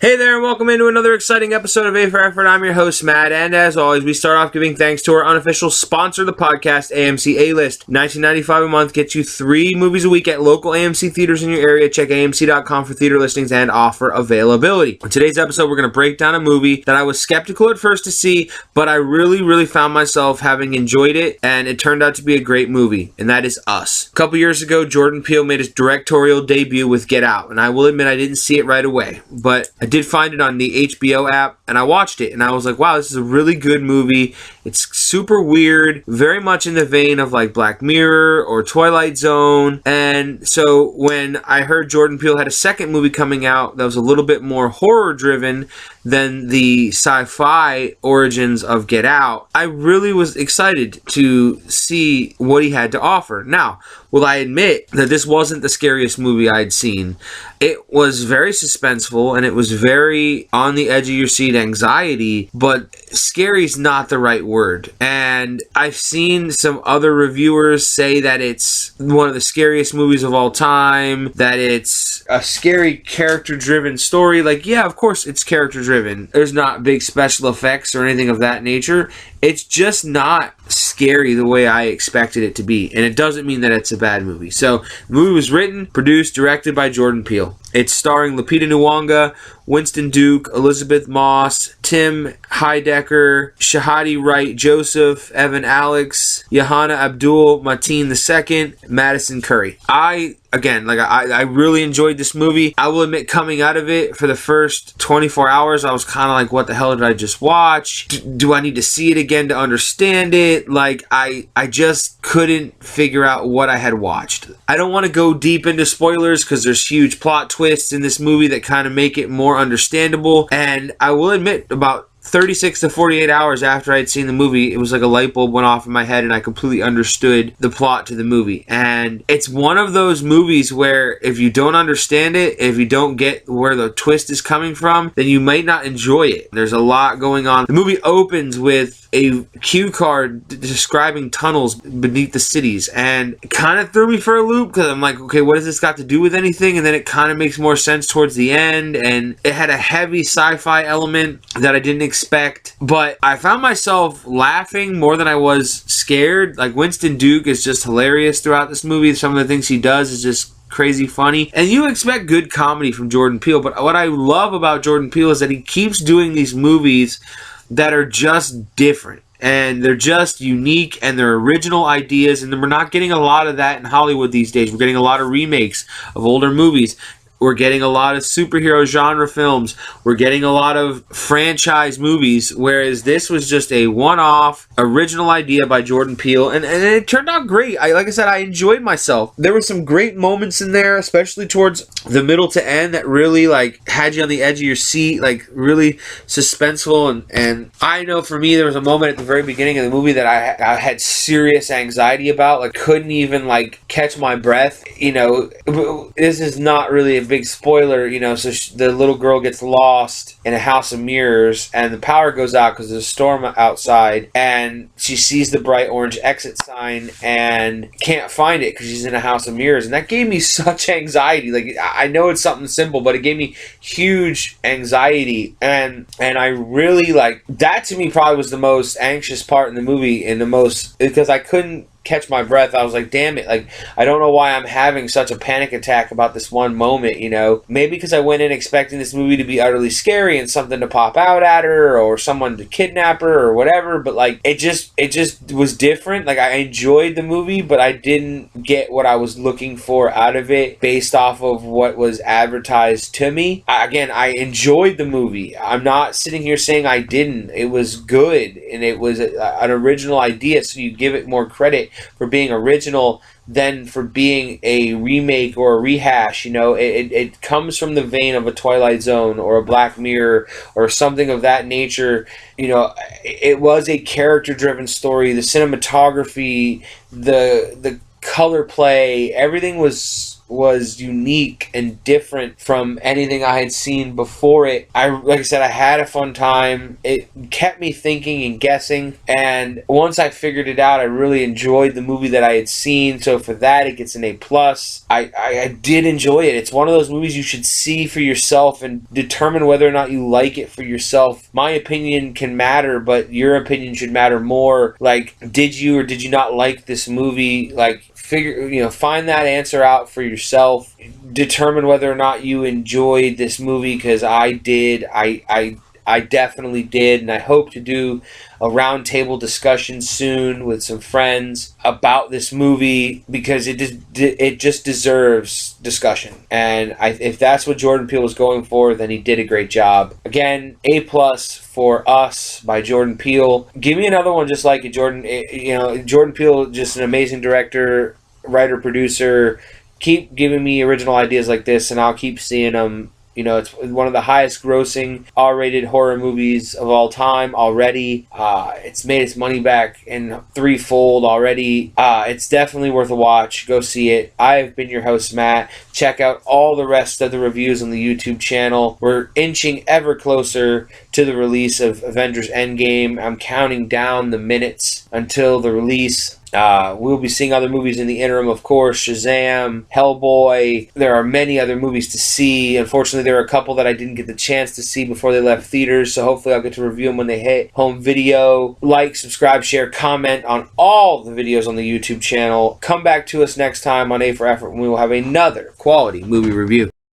Hey there, and welcome into another exciting episode of A for Effort. I'm your host, Matt, and as always, we start off giving thanks to our unofficial sponsor of the podcast, AMC A-List. $19.95 a month gets you 3 movies a week at local AMC theaters in your area. Check AMC.com for theater listings and offer availability. In today's episode, we're going to break down a movie that I was skeptical at first to see, but I really found myself having enjoyed it, and it turned out to be a great movie, and that is Us. A couple years ago, Jordan Peele made his directorial debut with Get Out, and I will admit I didn't see it right away, but I did find it on the HBO app, and I watched it, and I was like, wow, this is a really good movie. It's super weird, very much in the vein of like Black Mirror or Twilight Zone. And so when I heard Jordan Peele had a second movie coming out that was a little bit more horror driven than the sci-fi origins of Get Out, I really was excited to see what he had to offer. Now, will I admit that this wasn't the scariest movie I'd seen? It was very suspenseful, and it was very on the edge of your seat anxiety, but scary is not the right word. And I've seen some other reviewers say that it's one of the scariest movies of all time, that it's a scary character-driven story. Like, yeah, of course it's character-driven. There's not big special effects or anything of that nature. It's just not scary the way I expected it to be. And it doesn't mean that it's a bad movie. So, the movie was written, produced, directed by Jordan Peele. It's starring Lupita Nyong'o, Winston Duke, Elizabeth Moss, Tim Heidecker, Shahadi Wright Joseph, Evan Alex, Johanna Abdul Mateen II, Madison Curry. I really enjoyed this movie. I will admit, coming out of it, for the first 24 hours, I was kind of like, what the hell did I just watch? Do I need to see it again to understand it? Like, I just couldn't figure out what I had watched. I don't want to go deep into spoilers because there's huge plot twists in this movie that kind of make it more understandable. And I will admit, about 36 to 48 hours after I'd seen the movie, it was like a light bulb went off in my head and I completely understood the plot to the movie. And it's one of those movies where if you don't understand it, if you don't get where the twist is coming from, then you might not enjoy it. There's a lot going on. The movie opens with a cue card describing tunnels beneath the cities, and it kind of threw me for a loop because I'm like, okay, what has this got to do with anything? And then it kind of makes more sense towards the end, and it had a heavy sci-fi element that I didn't expect, but I found myself laughing more than I was scared. Like, Winston Duke is just hilarious throughout this movie. Some of the things he does is just crazy funny, and you expect good comedy from Jordan Peele, but what I love about Jordan Peele is that he keeps doing these movies that are just different, and they're just unique, and they're original ideas, and we're not getting a lot of that in Hollywood these days. We're getting a lot of remakes of older movies. We're getting a lot of superhero genre films. We're getting a lot of franchise movies, whereas this was just a one-off original idea by Jordan Peele, and it turned out great. Like I said, I enjoyed myself. There were some great moments in there, especially towards the middle to end, that really like had you on the edge of your seat, like really suspenseful. And I know for me, there was a moment at the very beginning of the movie that I had serious anxiety about. Like, couldn't even like catch my breath. You know, this is not really a big spoiler, you know. So the little girl gets lost in a house of mirrors, and the power goes out because there's a storm outside, and she sees the bright orange exit sign and can't find it because she's in a house of mirrors. And that gave me such anxiety. Like, I know it's something simple, but it gave me huge anxiety, and I really, like, that to me probably was the most anxious part in the movie, and the most, because I couldn't catch my breath. I was like, damn it, like, I don't know why I'm having such a panic attack about this one moment, you know. Maybe because I went in expecting this movie to be utterly scary and something to pop out at her or someone to kidnap her or whatever, but like, it just was different. Like, I enjoyed the movie, but I didn't get what I was looking for out of it based off of what was advertised to me. I enjoyed the movie. I'm not sitting here saying I didn't. It was good, and it was an original idea, so you give it more credit for being original than for being a remake or a rehash. You know, it comes from the vein of a Twilight Zone or a Black Mirror or something of that nature. You know, it was a character-driven story. The cinematography, the color play, everything was was unique and different from anything I had seen before it. Like I said, I had a fun time. It kept me thinking and guessing, and once I figured it out, I really enjoyed the movie that I had seen. So for that, it gets an A+. I did enjoy it. It's one of those movies you should see for yourself and determine whether or not you like it for yourself. My opinion can matter, but your opinion should matter more. Like, did you or did you not like this movie? Like, find that answer out for yourself. Determine whether or not you enjoyed this movie, because I did. I definitely did, and I hope to do a roundtable discussion soon with some friends about this movie, because it just deserves discussion. And if that's what Jordan Peele was going for, then he did a great job. Again, A+ for Us by Jordan Peele. Give me another one just like it, Jordan. Jordan Peele, just an amazing director, writer, producer. Keep giving me original ideas like this, and I'll keep seeing them. It's one of the highest grossing R-rated horror movies of all time already. It's made its money back in threefold already. It's definitely worth a watch. Go see it. I've been your host, Matt. Check out all the rest of the reviews on the YouTube channel. We're inching ever closer to the release of Avengers Endgame. I'm counting down the minutes until the release. We'll be seeing other movies in the interim, of course. Shazam, Hellboy. There are many other movies to see. Unfortunately, there are a couple that I didn't get the chance to see before they left theaters, so hopefully I'll get to review them when they hit home video. Like, subscribe, share, comment on all the videos on the YouTube channel. Come back to us next time on A for Effort when we will have another quality movie review.